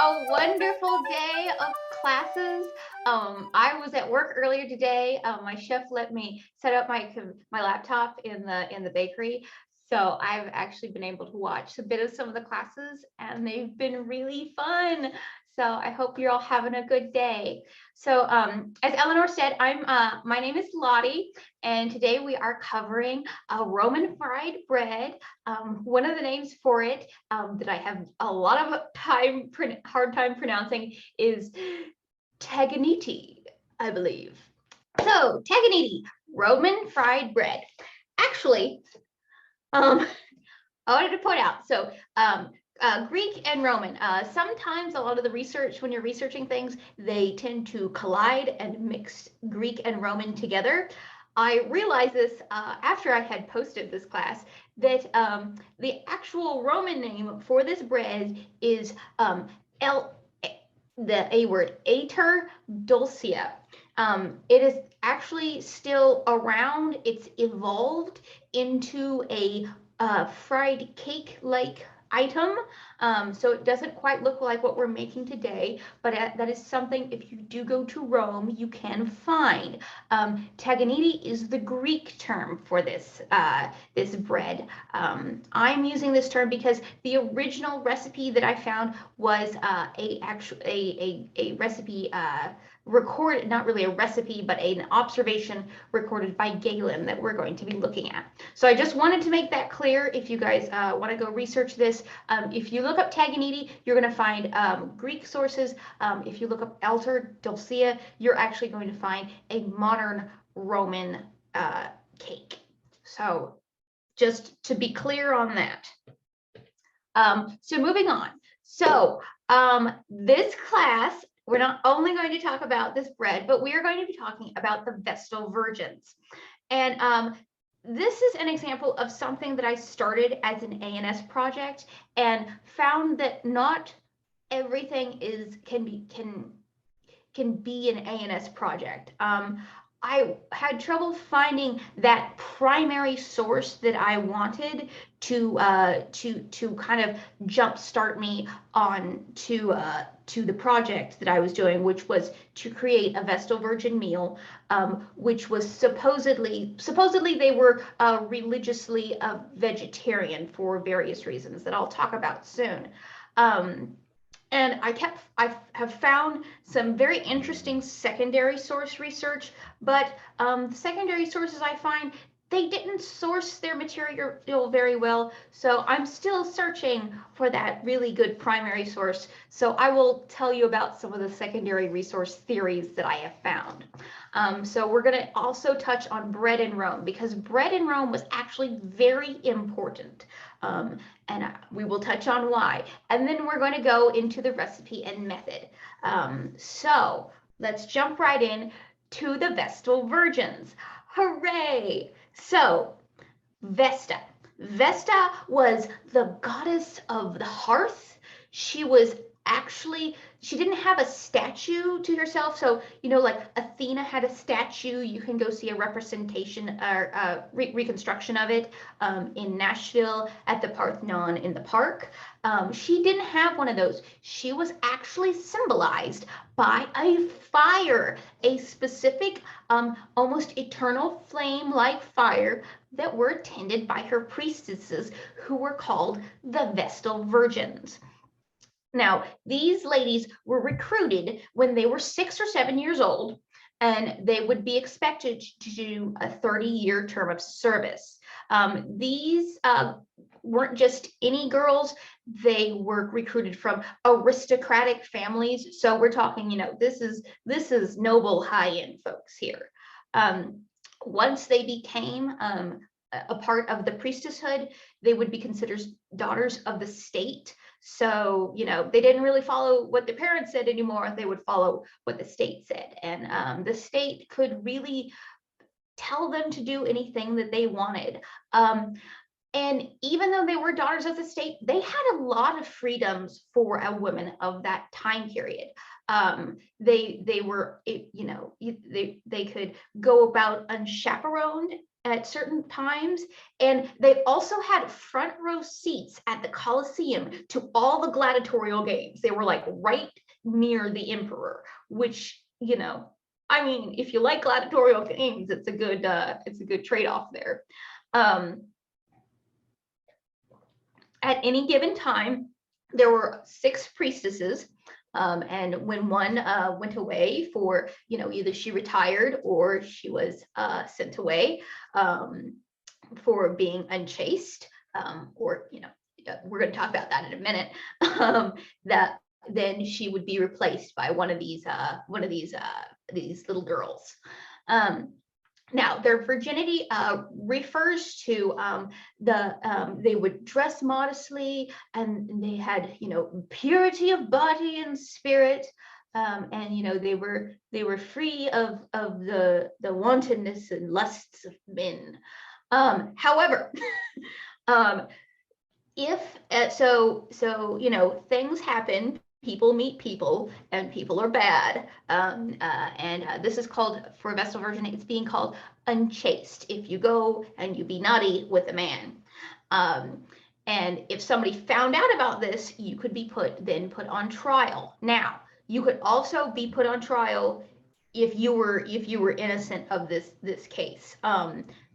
a wonderful day of classes. I was at work earlier today. My chef let me set up my laptop in the bakery, so I've actually been able to watch a bit of some of the classes, and they've been really fun. So I hope you're all having a good day. So as Eleanor said, my name is Lottie, and today we are covering Roman fried bread. One of the names for it that I have a lot of hard time pronouncing is Teganitai, I believe. So Teganitai, Roman fried bread. Actually, I wanted to point out, so Greek and Roman, sometimes a lot of the research, when you're researching things, they tend to collide and mix Greek and Roman together. I realized this after I had posted this class, that the actual Roman name for this bread is the A word, Ater Dulcia. It is actually still around. It's evolved into a fried cake-like item. So it doesn't quite look like what we're making today, but that is something, if you do go to Rome, you can find. Teganitai is the Greek term for this bread. I'm using this term because the original recipe that I found was a recipe recorded, not really a recipe, but an observation recorded by Galen that we're going to be looking at. So I just wanted to make that clear. If you guys want to go research this, if you look up Teganitai, you're going to find Greek sources. If you look up Alter Dulcia, you're actually going to find a modern Roman cake. So just to be clear on that. So moving on. So this class, we're not only going to talk about this bread, but we are going to be talking about the Vestal Virgins. And this is an example of something that I started as an A&S project and found that not everything can be an A&S project. I had trouble finding that primary source that I wanted to kind of jumpstart me on to the project that I was doing, which was to create a Vestal Virgin meal, which was supposedly they were religiously vegetarian for various reasons that I'll talk about soon. And I have found some very interesting secondary source research, but the secondary sources I find, they didn't source their material very well. So I'm still searching for that really good primary source. So I will tell you about some of the secondary resource theories that I have found. So we're going to also touch on bread in Rome, because bread in Rome was actually very important. And we will touch on why. And then we're going to go into the recipe and method. So let's jump right in to the Vestal Virgins. Hooray! So Vesta. Vesta was the goddess of the hearth. She didn't have a statue to herself. So, like Athena had a statue. You can go see a representation or reconstruction of it in Nashville at the Parthenon in the park. She didn't have one of those. She was actually symbolized by a fire, a specific, almost eternal flame-like fire that were attended by her priestesses, who were called the Vestal Virgins. Now, these ladies were recruited when they were 6 or 7 years old, and they would be expected to do a 30-year term of service. These weren't just any girls. They were recruited from aristocratic families. So we're talking, this is noble high-end folks here. Once they became a part of the priestesshood, they would be considered daughters of the state. So, they didn't really follow what their parents said anymore. They would follow what the state said. And the state could really tell them to do anything that they wanted. And even though they were daughters of the state, they had a lot of freedoms for a woman of that time period. They were, they could go about unchaperoned at certain times, and they also had front row seats at the Colosseum to all the gladiatorial games. They were like right near the emperor, which, you know, I mean, if you like gladiatorial games, it's a good trade-off there. At any given time, there were 6 priestesses, and when one went away for, you know, either she retired or she was sent away for being unchaste, or, you know, we're going to talk about that in a minute, that then she would be replaced by one of these little girls. Now, their virginity refers to they would dress modestly, and they had, you know, purity of body and spirit, and, you know, they were free of the wantonness and lusts of men. However, if so, you know, things happen. People meet people, and people are bad. This is called, for a Vestal Virgin, it's being called unchaste. If you go and you be naughty with a man. And if somebody found out about this, you could be put on trial. Now, you could also be put on trial if you were innocent of this case.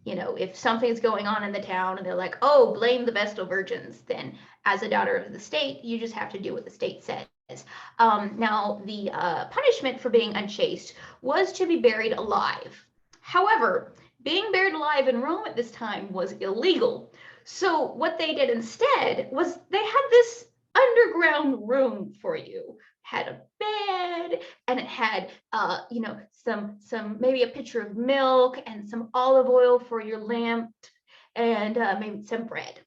You know, if something's going on in the town and they're like, oh, blame the Vestal Virgins, then as a daughter of the state, you just have to do what the state says. Now, the punishment for being unchaste was to be buried alive. However, being buried alive in Rome at this time was illegal. So what they did instead was they had this underground room for you. Had a bed, and it had you know, some maybe a pitcher of milk and some olive oil for your lamp, and maybe some bread.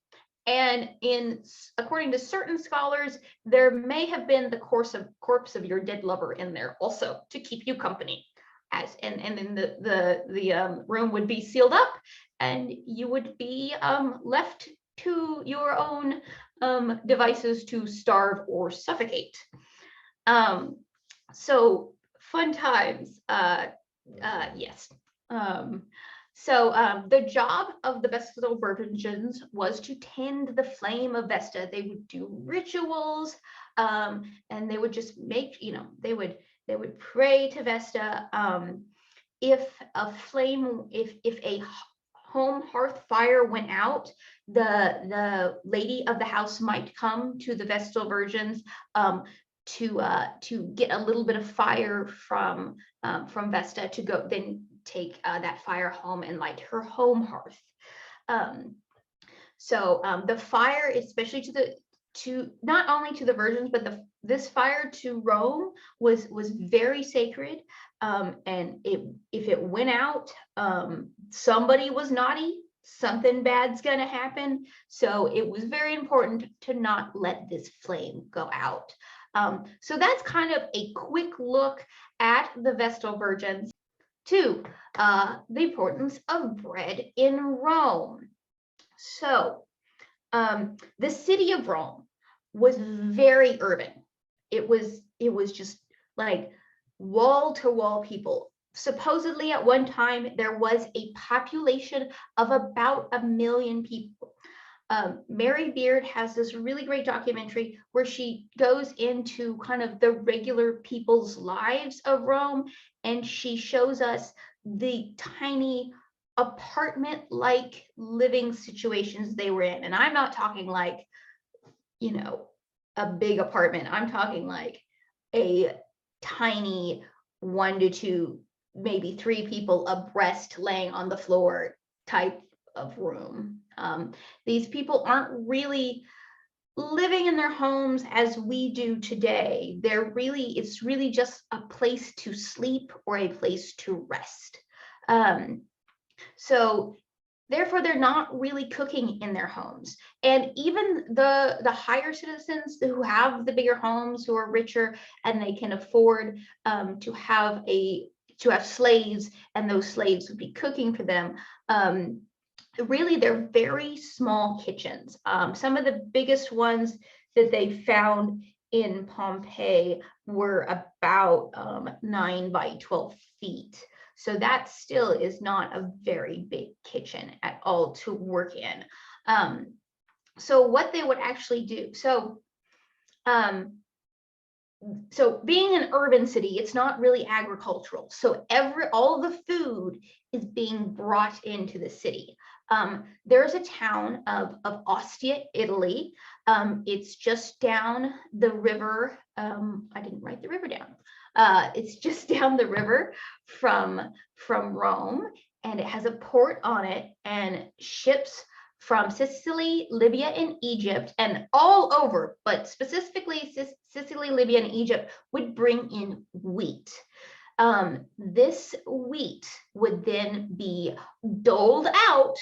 And according to certain scholars, there may have been the corpse of your dead lover in there also to keep you company. And then the room would be sealed up, and you would be left to your own devices to starve or suffocate. So fun times, yes. So the job of the Vestal Virgins was to tend the flame of Vesta. They would do rituals, and they would just make, you know, they would pray to Vesta. If a home hearth fire went out, the lady of the house might come to the Vestal Virgins to get a little bit of fire from Vesta, to go then take that fire home and light her home hearth. So the fire, especially to not only to the virgins, but this fire to Rome was very sacred. And if it went out, somebody was naughty, something bad's gonna happen. So it was very important to not let this flame go out. So that's kind of a quick look at the Vestal Virgins. 2, the importance of bread in Rome. So the city of Rome was very urban. It was just like wall to wall people. Supposedly at one time there was a population of about 1 million people. Mary Beard has this really great documentary where she goes into kind of the regular people's lives of Rome, and she shows us the tiny apartment-like living situations they were in. And I'm not talking like, you know, a big apartment. I'm talking like a tiny 1 to 2, maybe 3 people abreast laying on the floor type of room. These people aren't really living in their homes as we do today. It's really just a place to sleep or a place to rest. So therefore, they're not really cooking in their homes. And even the higher citizens who have the bigger homes, who are richer, and they can afford to have slaves, and those slaves would be cooking for them. Really, they're very small kitchens. Some of the biggest ones that they found in Pompeii were about 9 by 12 feet. So that still is not a very big kitchen at all to work in. So what they would actually do, so being an urban city, it's not really agricultural. So all the food is being brought into the city. There's a town of Ostia, Italy. It's just down the river. I didn't write the river down. It's just down the river from Rome, and it has a port on it, and ships from Sicily, Libya, and Egypt, and all over, but specifically Sicily, Libya, and Egypt would bring in wheat. This wheat would then be doled out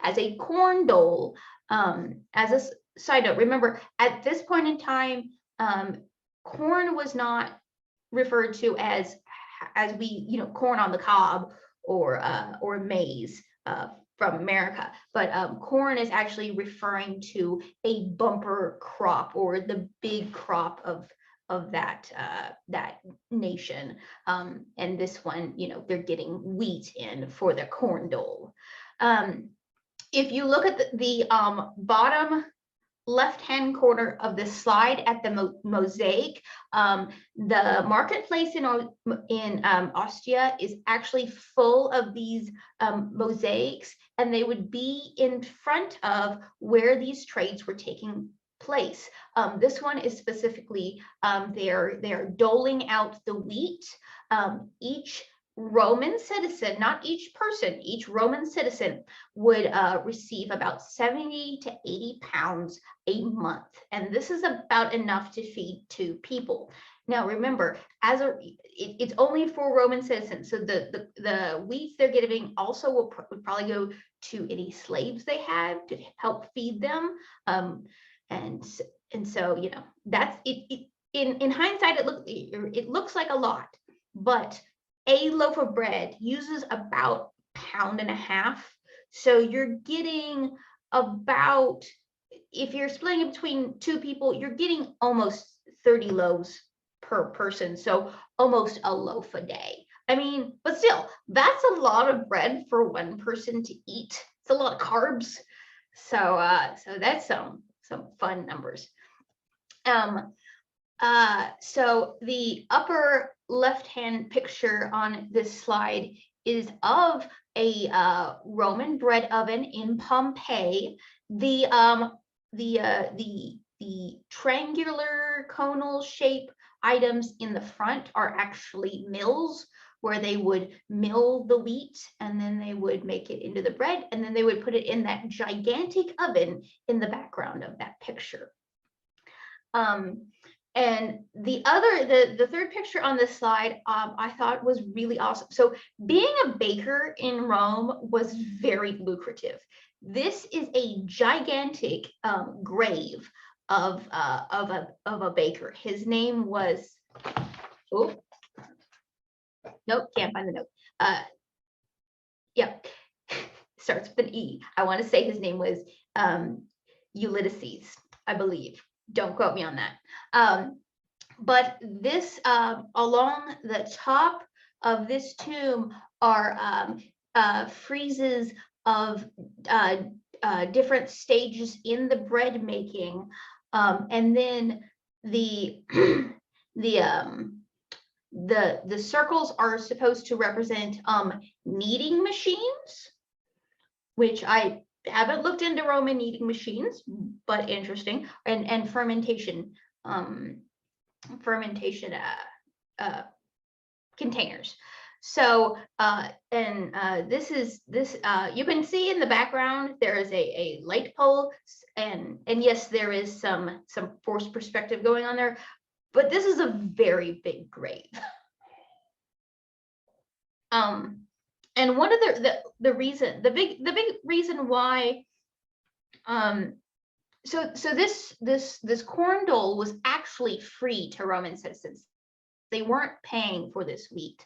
as a corn dole. As a side note, remember at this point in time, corn was not referred to as we, corn on the cob or maize from America, but corn is actually referring to a bumper crop or the big crop of that nation. And this one, they're getting wheat in for the corn dole. If you look at the bottom left-hand corner of this slide at the mosaic, the marketplace in Ostia is actually full of these mosaics, and they would be in front of where these trades were taking place. This one is specifically they're doling out the wheat. Each Roman citizen, not each person, each Roman citizen would receive about 70 to 80 pounds a month. And this is about enough to feed 2 people. Now, remember, it's only for Roman citizens. So the wheat they're giving also would probably go to any slaves they had to help feed them. And so, that's it. In hindsight, it looks like a lot, but a loaf of bread uses about 1.5 pounds. So you're getting about, if you're splitting it between 2 people, you're getting almost 30 loaves per person. So almost a loaf a day. I mean, but still, that's a lot of bread for one person to eat. It's a lot of carbs. So that's some fun numbers. So the upper left-hand picture on this slide is of a Roman bread oven in Pompeii. The triangular conal shape items in the front are actually mills, where they would mill the wheat and then they would make it into the bread, and then they would put it in that gigantic oven in the background of that picture. And the third picture on this slide, I thought was really awesome. So being a baker in Rome was very lucrative. This is a gigantic grave of a baker. His name was, oh, nope, can't find the note. Yep, starts with an E. I want to say his name was Ulysses, I believe. Don't quote me on that. But this, along the top of this tomb are friezes of different stages in the bread making, and then the circles are supposed to represent kneading machines, which I haven't looked into Roman kneading machines, but interesting, and fermentation containers. So this you can see in the background there is a light pole, and yes, there is some forced perspective going on there, but this is a very big grave. And one of the big reason why, so this corn dole was actually free to Roman citizens. They weren't paying for this wheat.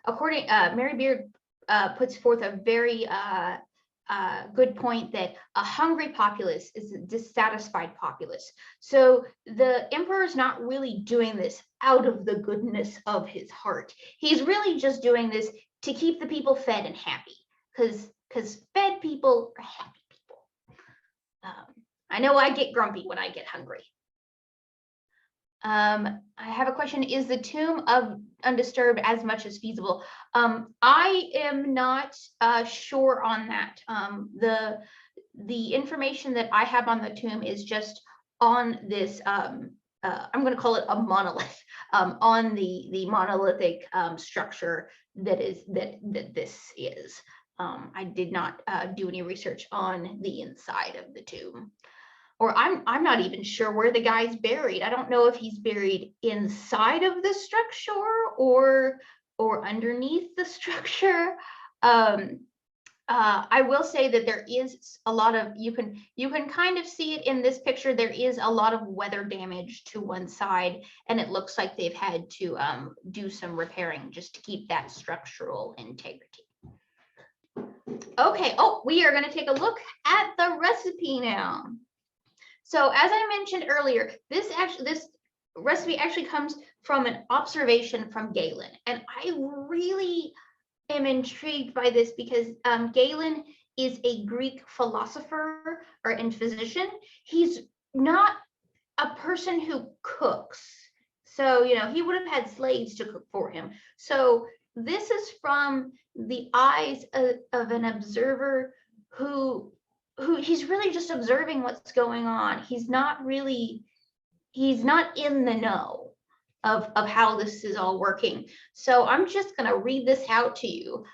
According, Mary Beard puts forth a very good point that a hungry populace is a dissatisfied populace. So the emperor is not really doing this out of the goodness of his heart. He's really just doing this to keep the people fed and happy, because fed people are happy people. I know I get grumpy when I get hungry. I have a question. Is the tomb of undisturbed as much as feasible? I am not sure on that. The information that I have on the tomb is just on this, I'm going to call it a monolith, on the monolithic structure that this is. I did not do any research on the inside of the tomb. Or I'm not even sure where the guy's buried. I don't know if he's buried inside of the structure or underneath the structure. I will say that there is a lot of, you can kind of see it in this picture. There is a lot of weather damage to one side, and it looks like they've had to do some repairing just to keep that structural integrity. Okay, we are going to take a look at the recipe now. So as I mentioned earlier, this recipe actually comes from an observation from Galen, and I really am intrigued by this because Galen is a Greek philosopher and physician. He's not a person who cooks, so he would have had slaves to cook for him. So this is from the eyes of an observer who he's really just observing what's going on. He's not in the know of how this is all working. So I'm just going to read this out to you.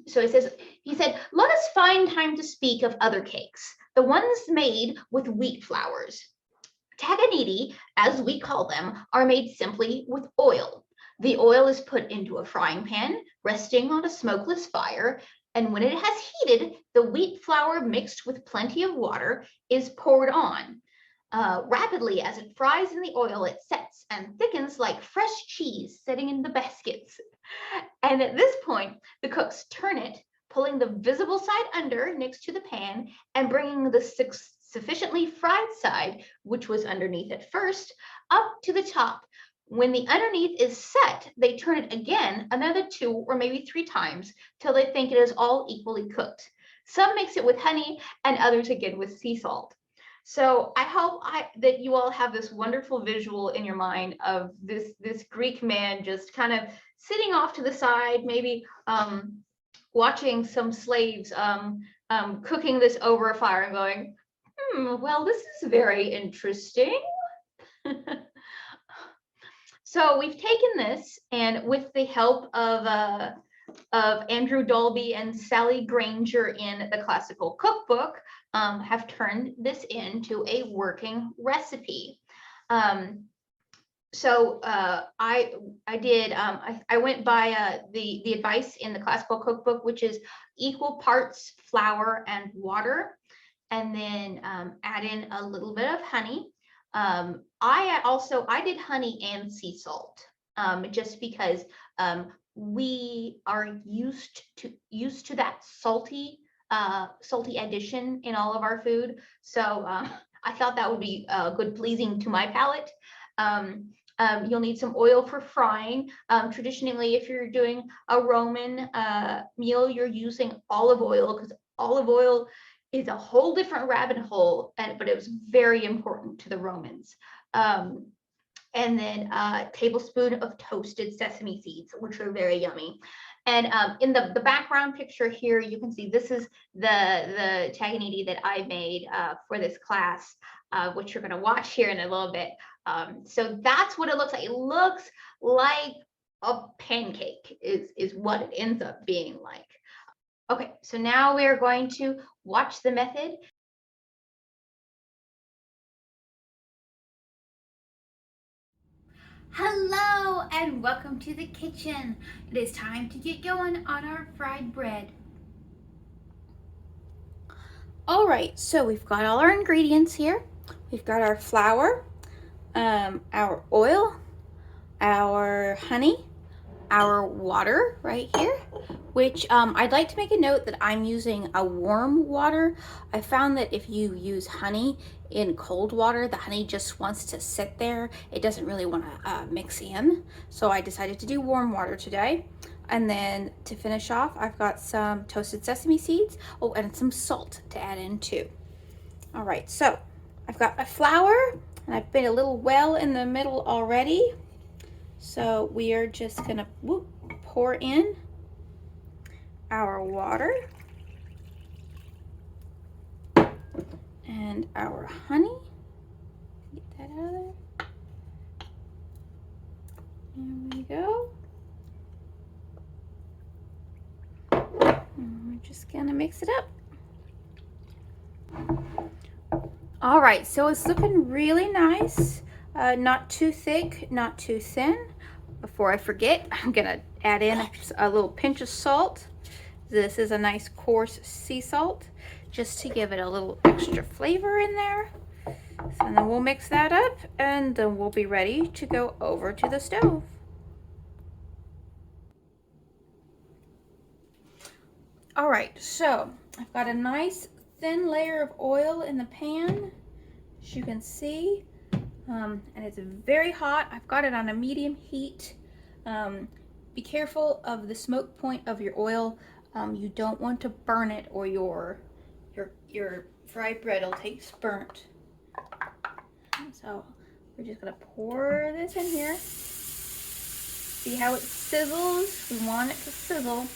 So he said, let us find time to speak of other cakes, the ones made with wheat flours. Teganitai, as we call them, are made simply with oil. The oil is put into a frying pan, resting on a smokeless fire, and when it has heated, the wheat flour mixed with plenty of water is poured on. Rapidly, as it fries in the oil, it sets and thickens like fresh cheese sitting in the baskets. And at this point, the cooks turn it, pulling the visible side under next to the pan and bringing the sufficiently fried side, which was underneath at first, up to the top. When the underneath is set, they turn it again another 2 or maybe 3 times till they think it is all equally cooked. Some mix it with honey and others again with sea salt. So I hope that you all have this wonderful visual in your mind of this Greek man just kind of sitting off to the side, maybe watching some slaves cooking this over a fire and going, well, this is very interesting. So we've taken this, and with the help of Andrew Dolby and Sally Granger in the Classical Cookbook, have turned this into a working recipe. So I went by the advice in the Classical Cookbook, which is equal parts flour and water, and then add in a little bit of honey. I did honey and sea salt, just because we are used to that salty addition in all of our food. So I thought that would be good, pleasing to my palate. You'll need some oil for frying. Traditionally, if you're doing a Roman meal, you're using olive oil, because olive oil is a whole different rabbit hole, but it was very important to the Romans. And then a tablespoon of toasted sesame seeds, which are very yummy. And in the background picture here, you can see this is the Teganitai that I made for this class, which you're going to watch here in a little bit. So that's what it looks like. It looks like a pancake is what it ends up being like. Okay, so now we are going to watch the method. Hello and welcome to the kitchen. It is time to get going on our fried bread. All right, so we've got all our ingredients here. We've got our flour, our oil, our honey, our water right here. which I'd like to make a note that I'm using a warm water. I found that if you use honey in cold water, the honey just wants to sit there. It doesn't really want to mix in. So I decided to do warm water today. And then to finish off, I've got some toasted sesame seeds. Oh, and some salt to add in too. All right, so I've got my flour and I've made a little well in the middle already. So we are just gonna pour in our water and our honey. Get that out of there. There we go. And we're just gonna mix it up. All right, so it's looking really nice. Not too thick, not too thin. Before I forget, I'm gonna add in a little pinch of salt. This is a nice coarse sea salt, just to give it a little extra flavor in there. So then we'll mix that up and then we'll be ready to go over to the stove. All right, so I've got a nice thin layer of oil in the pan, as you can see, and it's very hot. I've got it on a medium heat. Be careful of the smoke point of your oil. You don't want to burn it or your fried bread will taste burnt. So we're just gonna pour this in here. See how it sizzles? We want it to sizzle.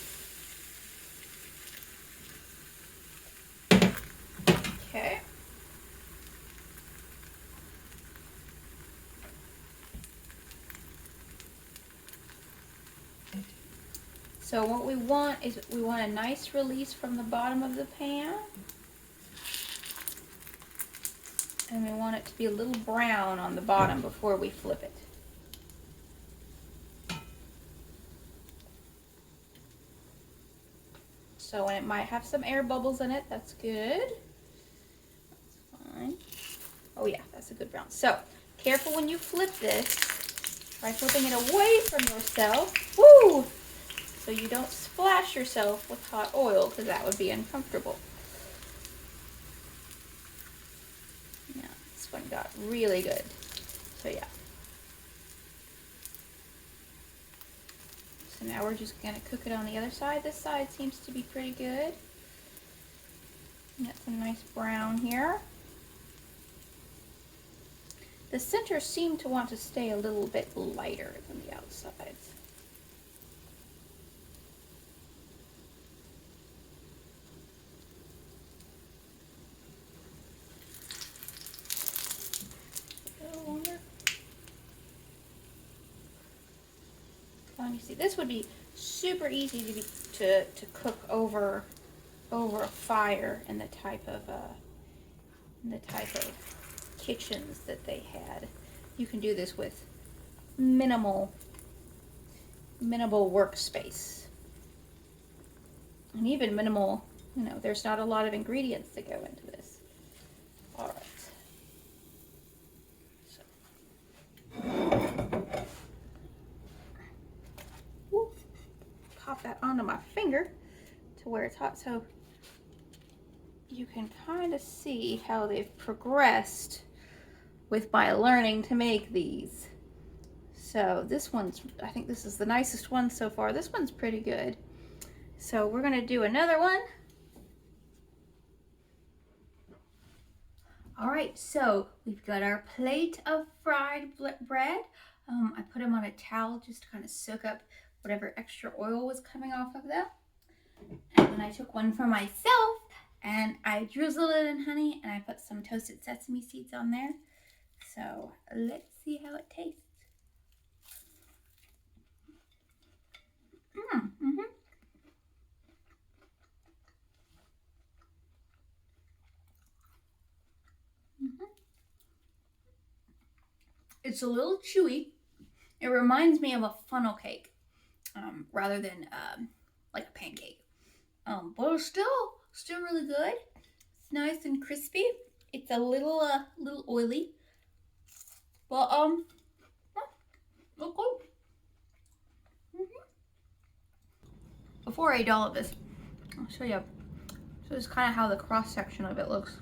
Okay. So what we want is we want a nice release from the bottom of the pan. And we want it to be a little brown on the bottom before we flip it. So when it might have some air bubbles in it, that's good. That's fine. Oh yeah, that's a good brown. So careful when you flip this. Try flipping it away from yourself. Woo! So you don't splash yourself with hot oil, because that would be uncomfortable. Yeah, this one got really good. So yeah. So now we're just gonna cook it on the other side. This side seems to be pretty good. Got some nice brown here. The center seemed to want to stay a little bit lighter than the outsides. You see, this would be super easy to cook over a fire in the type of kitchens that they had. You can do this with minimal workspace, and even minimal. You know, there's not a lot of ingredients that go into this. All right. Pop that onto my finger to where it's hot, so you can kind of see how they've progressed with my learning to make these. So this one's, I think this is the nicest one so far. This one's pretty good. So we're gonna do another one. All right, so we've got our plate of fried bread. I put them on a towel just to kind of soak up whatever extra oil was coming off of them. And then I took one for myself and I drizzled it in honey and I put some toasted sesame seeds on there. So let's see how it tastes. It's a little chewy. It reminds me of a funnel cake rather than like a pancake. But it's still really good. It's nice and crispy. It's a little oily, but look good. before I eat all of this, I'll show you. So this is kind of how the cross section of it looks.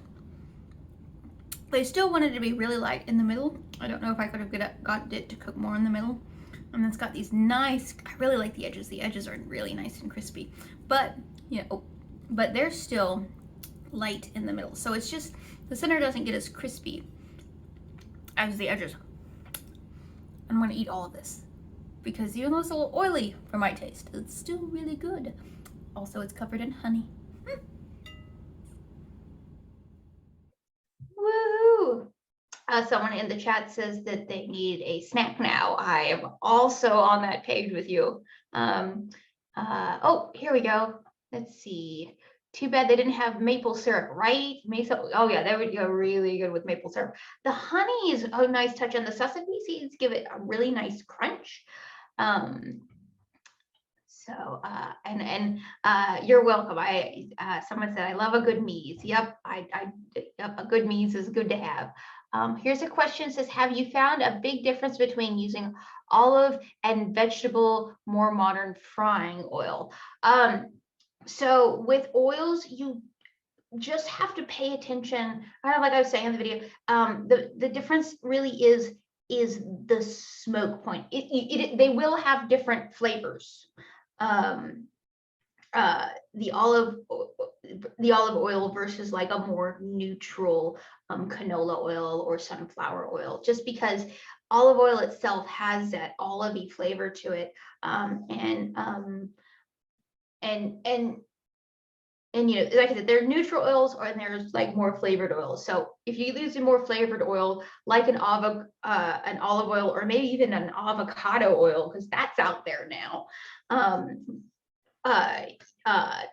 But I still wanted it to be really light in the middle. I don't know if I could have got it to cook more in the middle. And it's got these nice, I really like the edges. The edges are really nice and crispy. But, you know, but they're still light in the middle. So it's just, the center doesn't get as crispy as the edges. I'm gonna eat all of this because even though it's a little oily for my taste, it's still really good. Also, it's covered in honey. Woohoo! Someone in the chat says that they need a snack now. I am also on that page with you. Oh, here we go. Let's see. Too bad they didn't have maple syrup, right? Oh yeah, that would go really good with maple syrup. The honey is a nice touch, and the sesame seeds give it a really nice crunch. You're welcome. Someone said I love a good Mies. Yep, yep, a good Mies is good to have. Here's a question. It says, have you found a big difference between using olive and vegetable, more modern frying oil? So with oils, you just have to pay attention. Kind of like I was saying in the video, the difference really is the smoke point. They will have different flavors. The olive oil versus like a more neutral canola oil or sunflower oil, just because olive oil itself has that olivey flavor to it, and you know, like I said, there are neutral oils and there's like more flavored oils. So if you use a more flavored oil, like an olive oil, or maybe even an avocado oil, because that's out there now.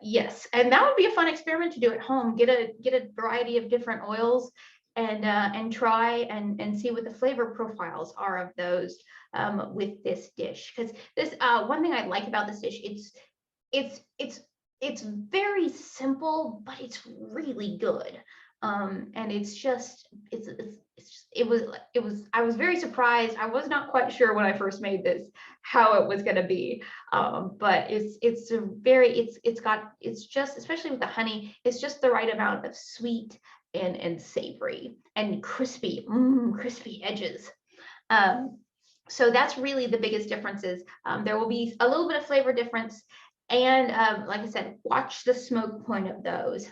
Yes, and that would be a fun experiment to do at home. Get a variety of different oils and try and see what the flavor profiles are of those with this dish. Because this one thing I like about this dish, it's very simple, but it's really good. And it's just I was very surprised. I was not quite sure when I first made this how it was going to be, but it's just, especially with the honey, it's just the right amount of sweet and savory and crispy edges. So that's really the biggest differences. There will be a little bit of flavor difference, and like I said, watch the smoke point of those,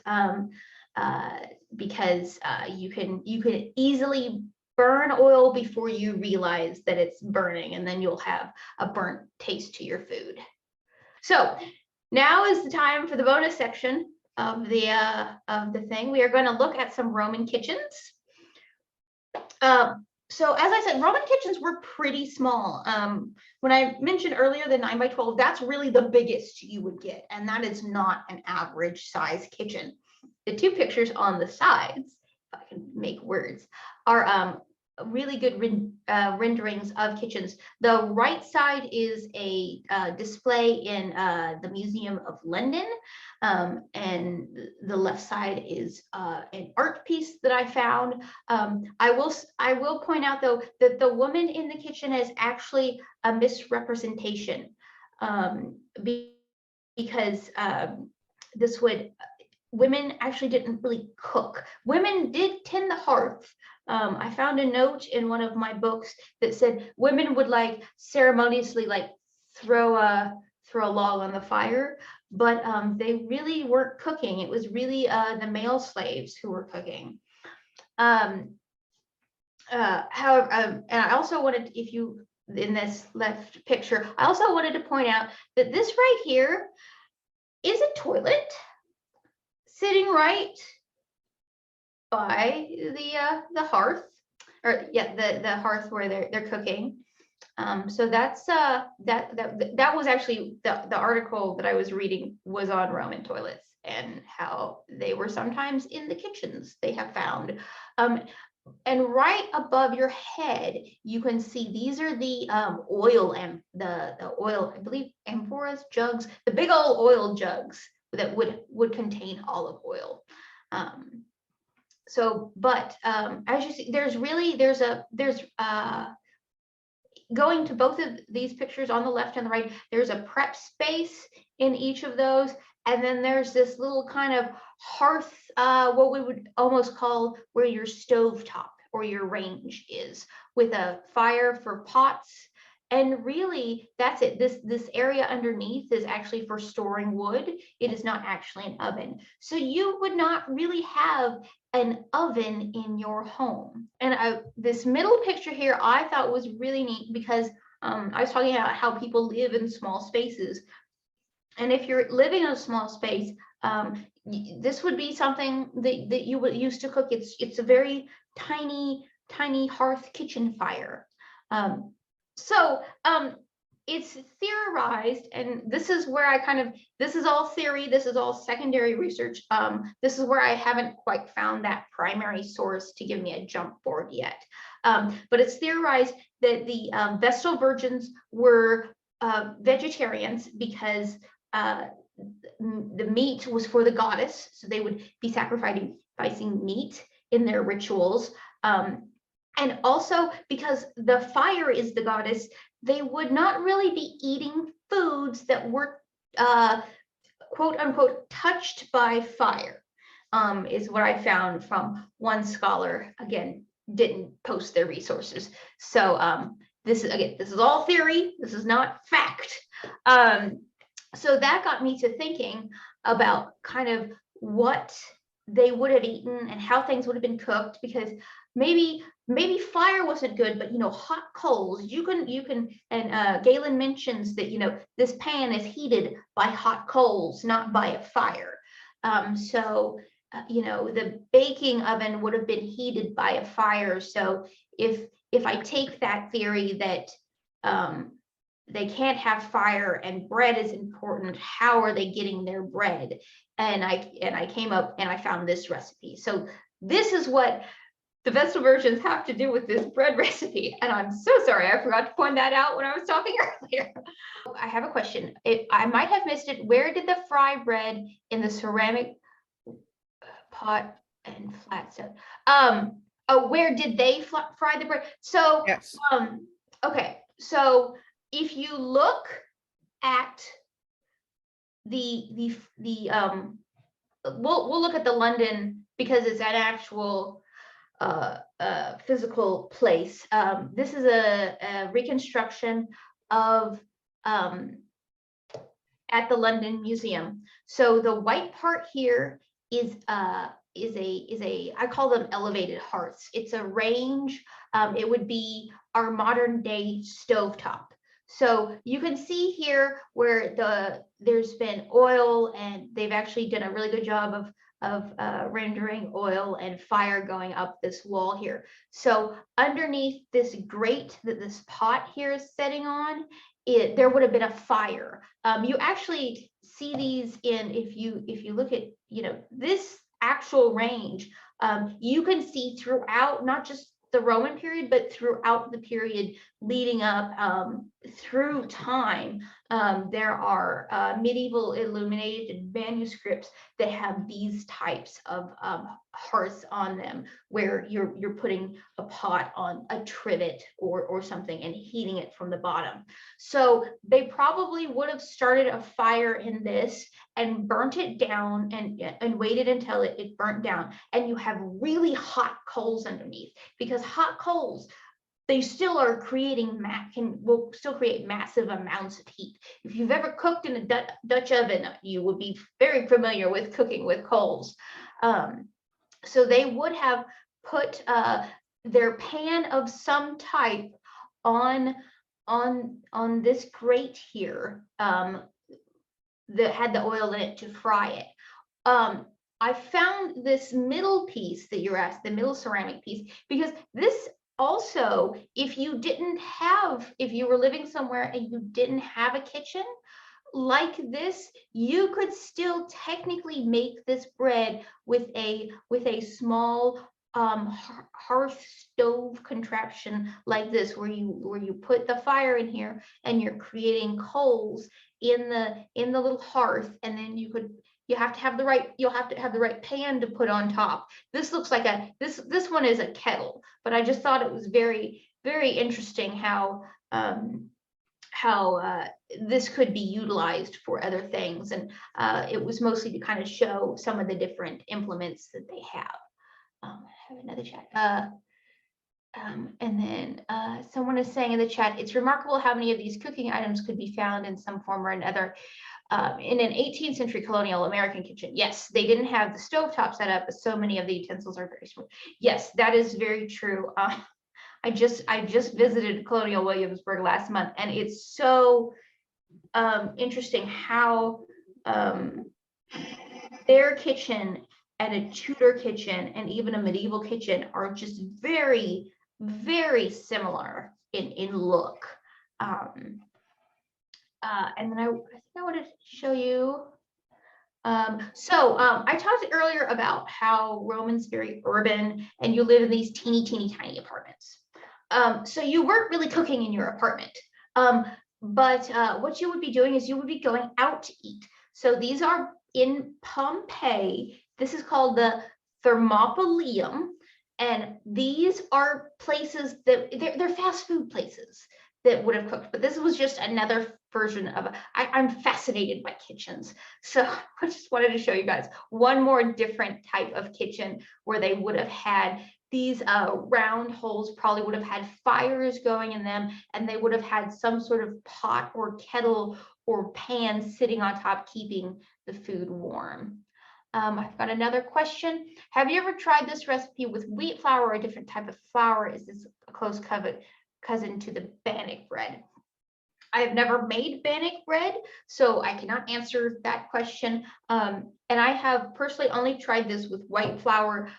because you can easily burn oil before you realize that it's burning, and then you'll have a burnt taste to your food. So now is the time for the bonus section of the thing. We are going to look at some Roman kitchens. So as I said, Roman kitchens were pretty small. When I mentioned earlier the 9x12, that's really the biggest you would get, and that is not an average size kitchen. The two pictures on the sides, if I can make words, are really good renderings of kitchens. The right side is a display in the Museum of London, and the left side is an art piece that I found. I will point out though that the woman in the kitchen is actually a misrepresentation, because women actually didn't really cook. Women did tend the hearth. I found a note in one of my books that said women would like ceremoniously like throw a log on the fire, but they really weren't cooking. It was really the male slaves who were cooking. However, and I also wanted, if you, in this left picture, I also wanted to point out that this right here is a toilet sitting right by the hearth, or yeah, the hearth where they're cooking. So that's that was actually the article that I was reading was on Roman toilets and how they were sometimes in the kitchens they have found. And right above your head, you can see these are the oil and the oil, I believe, amphoras, jugs, the big old oil jugs that would contain olive oil. As you see, there's going to both of these pictures on the left and the right, there's a prep space in each of those. And then there's this little kind of hearth, what we would almost call where your stove top or your range is, with a fire for pots. And really, that's it. This area underneath is actually for storing wood. It is not actually an oven. So you would not really have an oven in your home. And this middle picture here, I thought was really neat because I was talking about how people live in small spaces. And if you're living in a small space, this would be something that you would use to cook. It's a very tiny hearth kitchen fire. So it's theorized, and this is where I kind of, this is all theory, this is all secondary research. This is where I haven't quite found that primary source to give me a jump board yet. But it's theorized that the Vestal Virgins were vegetarians because the meat was for the goddess, so they would be sacrificing meat in their rituals. And also because the fire is the goddess, they would not really be eating foods that were quote unquote touched by fire, is what I found from one scholar. Again, didn't post their resources. So this is all theory. This is not fact. So that got me to thinking about kind of what they would have eaten and how things would have been cooked, because maybe fire wasn't good, but hot coals, you can and Galen mentions that this pan is heated by hot coals, not by a fire. So the baking oven would have been heated by a fire. So if I take that theory that they can't have fire and bread is important, how are they getting their bread? And I came up and I found this recipe. So this is what the Vestal Virgins have to do with this bread recipe. And I'm so sorry, I forgot to point that out when I was talking earlier. I have a question. I might have missed it. Where did the fry bread in the ceramic pot and flat stove? Where did they fry the bread? So, Yes. Okay. So if you look at we'll look at the London, because it's an actual physical place. This is a reconstruction of at the London Museum. So the white part here is I call them elevated hearths. It's a range. It would be our modern day stovetop. So you can see here where there's been oil, and they've actually done a really good job of rendering oil and fire going up this wall here. So underneath this grate that this pot here is setting on, there would have been a fire. You actually see these if you look at this actual range, you can see throughout, not just the Roman period, but throughout the period leading up through time, there are medieval illuminated manuscripts that have these types of hearths on them, where you're putting a pot on a trivet or something and heating it from the bottom. So they probably would have started a fire in this and burnt it down and waited until it burnt down. And you have really hot coals underneath, because hot coals, they still are creating will still create massive amounts of heat. If you've ever cooked in a Dutch oven, you would be very familiar with cooking with coals. So they would have put their pan of some type on this grate here that had the oil in it to fry it. I found this middle piece that you're asked, the middle ceramic piece, because this also, if you were living somewhere and you didn't have a kitchen like this, you could still technically make this bread with a small hearth stove contraption like this, where you put the fire in here and you're creating coals in the little hearth, and then you'll have to have the right pan to put on top. This looks like this one is a kettle, but I just thought it was very, very interesting how this could be utilized for other things, and it was mostly to kind of show some of the different implements that they have. I have another chat. And then someone is saying in the chat, it's remarkable how many of these cooking items could be found in some form or another in an 18th century colonial American kitchen. Yes, they didn't have the stovetop set up, but so many of the utensils are very small. Yes, that is very true. I just visited Colonial Williamsburg last month, and it's so interesting how their kitchen and a Tudor kitchen and even a medieval kitchen are just very, very similar in look. And then I think I wanted to show you. I talked earlier about how Roman's very urban, and you live in these teeny tiny apartments. So you weren't really cooking in your apartment. But what you would be doing is you would be going out to eat. So these are in Pompeii. This is called the Thermopylaeum. And these are places that they're fast food places that would have cooked. But this was just another version of, I'm fascinated by kitchens. So I just wanted to show you guys one more different type of kitchen where they would have had these round holes, probably would have had fires going in them, and they would have had some sort of pot or kettle or pan sitting on top, keeping the food warm. I've got another question. Have you ever tried this recipe with wheat flour or a different type of flour? Is this a close cousin to the bannock bread? I have never made bannock bread, so I cannot answer that question. And I have personally only tried this with white flour,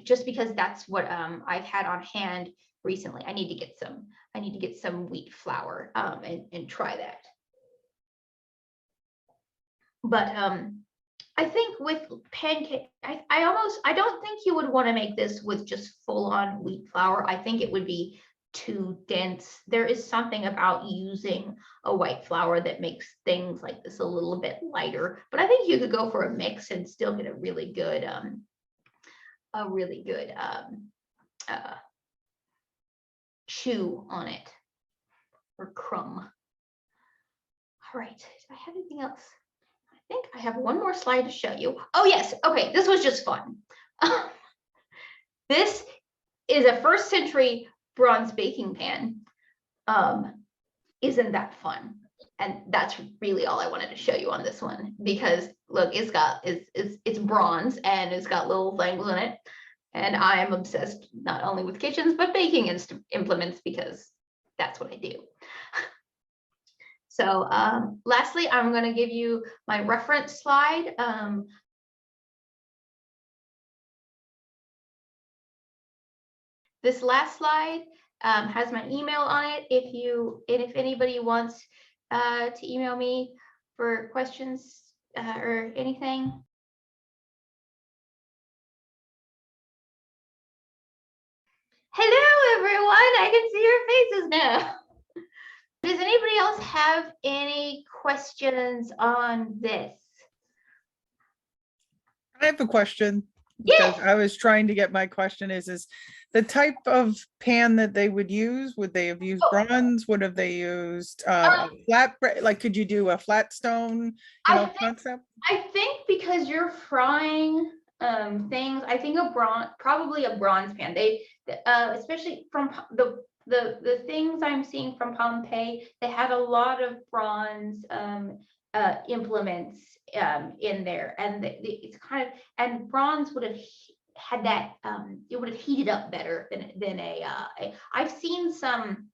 just because that's what I've had on hand recently. I need to get some wheat flour and try that. But I think with pancake, I don't think you would want to make this with just full on wheat flour. I think it would be too dense. There is something about using a white flour that makes things like this a little bit lighter, but I think you could go for a mix and still get a really good chew on it, or crumb. All right, do I have anything else? I think I have one more slide to show you. Oh yes, okay, this was just fun. This is a 1st century bronze baking pan. Isn't that fun? And that's really all I wanted to show you on this one, because look, it's bronze and it's got little things in it, and I am obsessed not only with kitchens but baking implements, because that's what I do. So lastly, I'm going to give you my reference slide. This last slide has my email on it. If anybody wants to email me for questions or anything. Hello, everyone. I can see your faces now. Does anybody else have any questions on this? I have a question. Because I was trying to get my question is the type of pan that they would use, would they have used bronze? Would have they used a flat, like could you do a flat stone, concept? I think because you're frying things, I think probably a bronze pan. They especially from the things I'm seeing from Pompeii, they had a lot of bronze implements in there, and it's kind of, and bronze would have had that it would have heated up better than I've seen some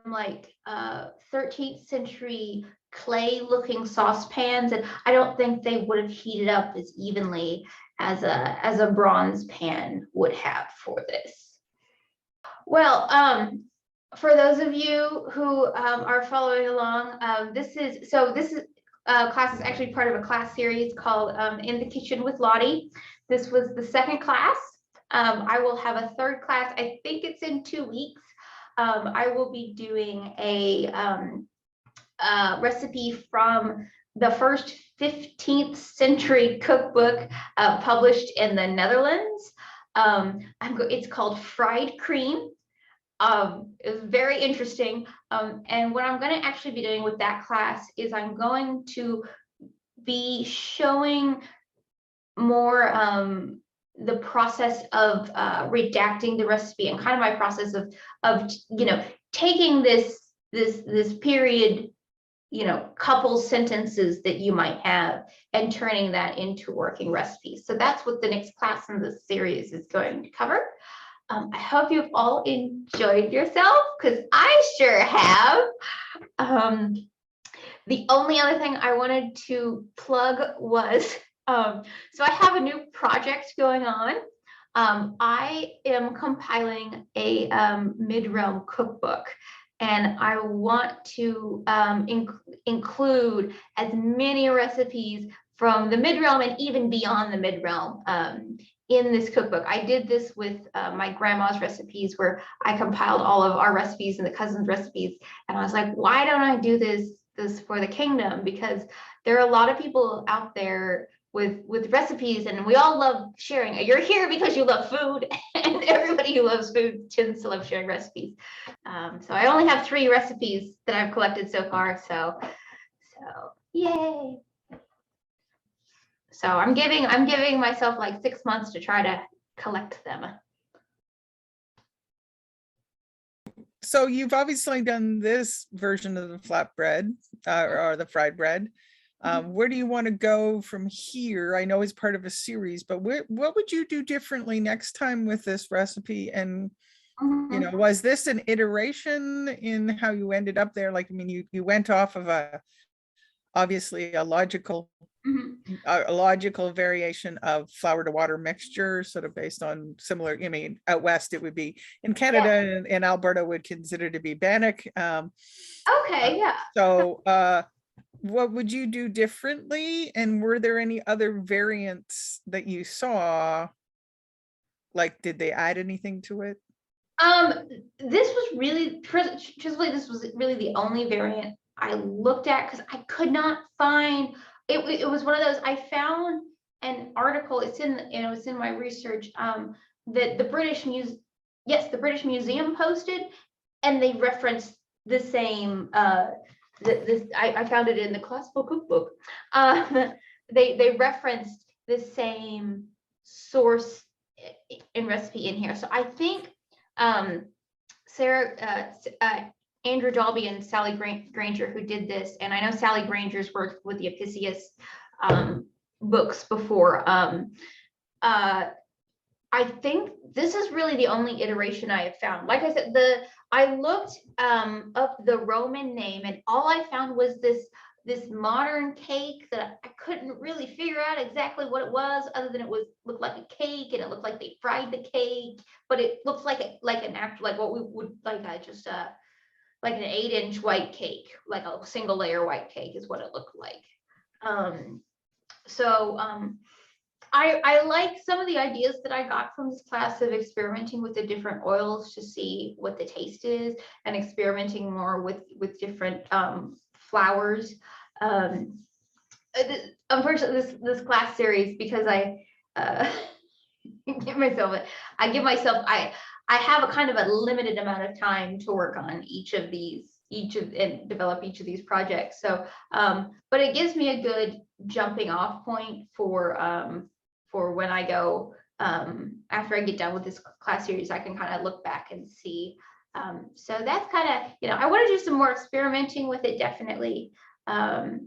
like 13th century clay looking saucepans, and I don't think they would have heated up as evenly as a bronze pan would have for this. Well, for those of you who are following along, this class is actually part of a class series called In the Kitchen with Lotte. This was the 2nd class. I will have a 3rd class. I think it's in 2 weeks. I will be doing a recipe from the first 15th century cookbook published in the Netherlands. It's called fried cream. It was very interesting. And what I'm going to actually be doing with that class is I'm going to be showing more the process of redacting the recipe, and kind of my process of taking this period, couple sentences that you might have, and turning that into working recipes. So that's what the next class in this series is going to cover. I hope you've all enjoyed yourself, because I sure have. The only other thing I wanted to plug was, so I have a new project going on. I am compiling a mid-realm cookbook, and I want to include as many recipes from the mid-realm and even beyond the mid-realm in this cookbook. I did this with my grandma's recipes, where I compiled all of our recipes and the cousins' recipes, and I was like, why don't I do this for the kingdom? Because there are a lot of people out there with recipes, and we all love sharing. You're here because you love food, and everybody who loves food tends to love sharing recipes. So I only have 3 recipes that I've collected so far. So yay! So I'm giving myself like 6 months to try to collect them. So you've obviously done this version of the flatbread or the fried bread. Where do you want to go from here? I know it's part of a series, but what would you do differently next time with this recipe? And was this an iteration in how you ended up there? Like, I mean, you went off of obviously a logical variation of flour to water mixture, sort of based on similar, I mean, out west it would be, in Canada and Alberta would consider to be Bannock. Okay, yeah. So what would you do differently? And were there any other variants that you saw? Like, did they add anything to it? This was really, truthfully, this was really the only variant I looked at, because I could not find it. It was one of those, I found an article, it's in my research, that the British Museum posted, and they referenced the same I found it in the classical cookbook. They referenced the same source and recipe in here. So I think Andrew Dalby and Sally Granger, who did this, and I know Sally Granger's worked with the Apicius books before. I think this is really the only iteration I have found. Like I said, I looked up the Roman name, and all I found was this modern cake that I couldn't really figure out exactly what it was, other than it looked like a cake, and it looked like they fried the cake, but it looks like an actual, like what we would like like an 8-inch white cake, like a single layer white cake is what it looked like. I like some of the ideas that I got from this class of experimenting with the different oils to see what the taste is, and experimenting more with different flours. Unfortunately, this class series, because I I have a kind of a limited amount of time to work on and develop each of these projects. So, but it gives me a good jumping off point for when I go, after I get done with this class series, I can kind of look back and see. So that's kind of, I want to do some more experimenting with it, definitely. But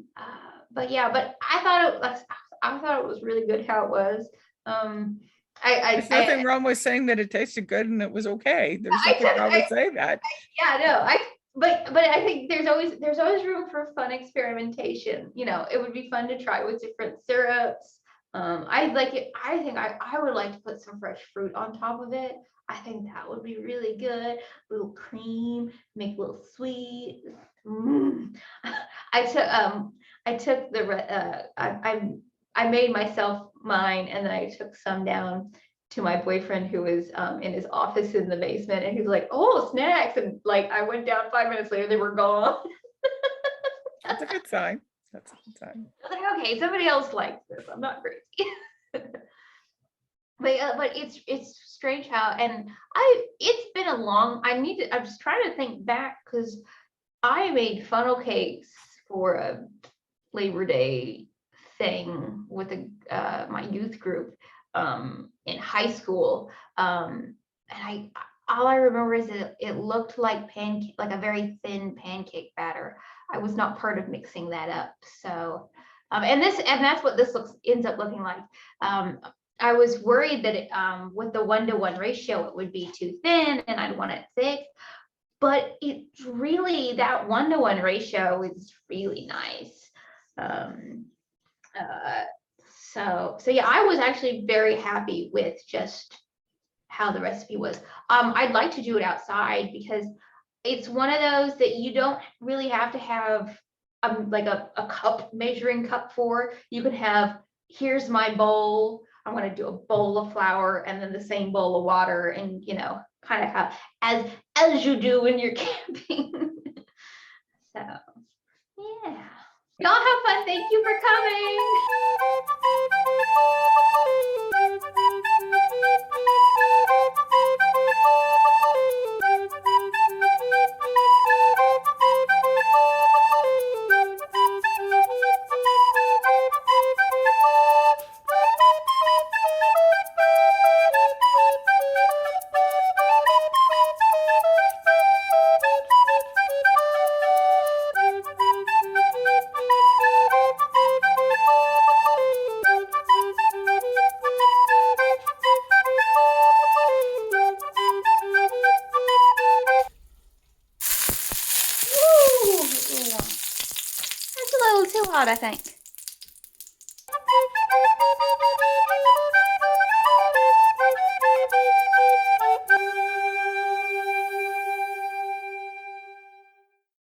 I thought it was really good how it was. There's nothing wrong with saying that it tasted good and it was okay. There's nothing wrong with saying that. But I think there's always room for fun experimentation. It would be fun to try with different syrups. I like it. I think I would like to put some fresh fruit on top of it. I think that would be really good. A little cream, make a little sweet. I made myself mine, and then I took some down to my boyfriend, who was in his office in the basement, and he's like, "Oh, snacks!" And like, I went down 5 minutes later, they were gone. That's a good sign. That's a good sign. I was like, okay, somebody else likes this. I'm not crazy. but it's strange how, and it's been a long, I'm just trying to think back because I made funnel cakes for a Labor Day thing with my youth group in high school. And all I remember is it looked like like a very thin pancake batter. I was not part of mixing that up. So, and that's what this ends up looking like. I was worried that with the 1-to-1 ratio, it would be too thin and I'd want it thick. But it's really, that 1-to-1 ratio is really nice. So yeah, I was actually very happy with just how the recipe was. I'd like to do it outside because it's one of those that you don't really have to have like a cup, measuring cup for. You can have, here's my bowl. I'm going to do a bowl of flour and then the same bowl of water, and kind of have as you do when you're camping. So yeah. Y'all have fun. Thank you for coming. That's a little too hot, I think.